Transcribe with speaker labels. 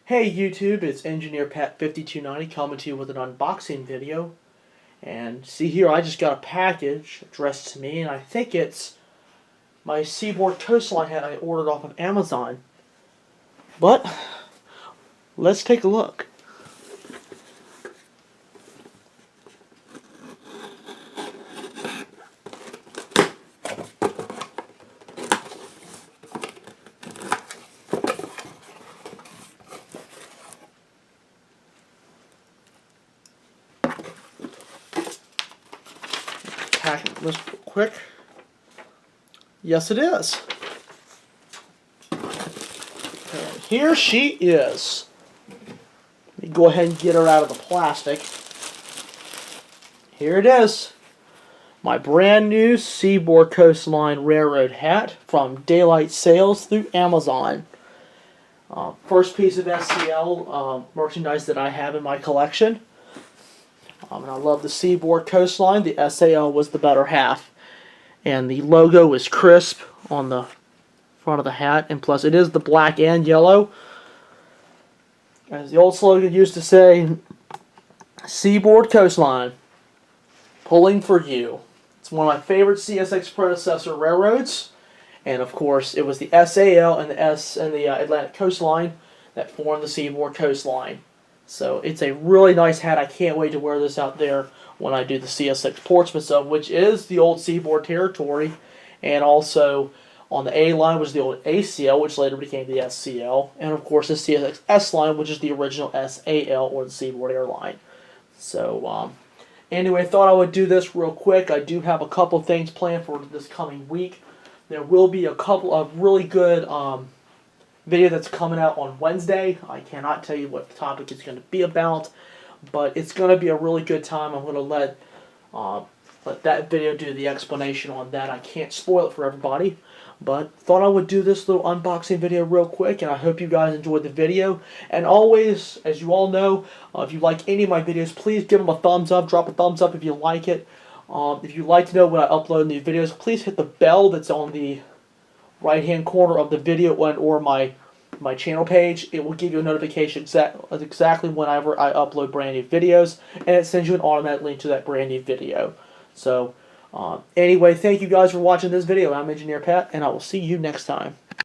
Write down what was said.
Speaker 1: Hey YouTube, it's Engineer Pat 5290 coming to you with an unboxing video. And see here, I just got a package addressed to me, and I think it's my Seaboard Coastline hat I ordered off of Amazon. But let's take a look. Packing this real quick. Yes, it is. And here she is. Let me go ahead and get her out of the plastic. Here it is. My brand new Seaboard Coastline Railroad hat from Daylight Sales through Amazon. First piece of SCL merchandise that I have in my collection. And I love the Seaboard Coastline. The SAL was the better half. And the logo is crisp on the front of the hat. And plus it is the black and yellow. As the old slogan used to say, Seaboard Coastline, pulling for you. It's one of my favorite CSX predecessor railroads. And of course, it was the SAL and the Atlantic Coastline that formed the Seaboard Coastline. So it's a really nice hat. I can't wait to wear this out there when I do the CSX Portsmouth stuff, which is the old Seaboard territory, and also on the A line, which is the old ACL, which later became the SCL, and of course the CSX S line, which is the original SAL, or the Seaboard Airline. So anyway, I thought I would do this real quick. I do have a couple things planned for this coming week. There will be a couple of really good video that's coming out on Wednesday. I cannot tell you what the topic is going to be about, but it's going to be a really good time. I'm going to let that video do the explanation on that. I can't spoil it for everybody, but thought I would do this little unboxing video real quick, and I hope you guys enjoyed the video. And always, as you all know, if you like any of my videos, please give them a thumbs up. Drop a thumbs up if you like it. If you'd like to know when I upload new videos, please hit the bell that's on the right-hand corner of the video or my channel page. It will give you a notification exactly whenever I upload brand new videos, and it sends you an automatic link to that brand new video. So anyway, thank you guys for watching this video. I'm Engineer Pat, and I will see you next time.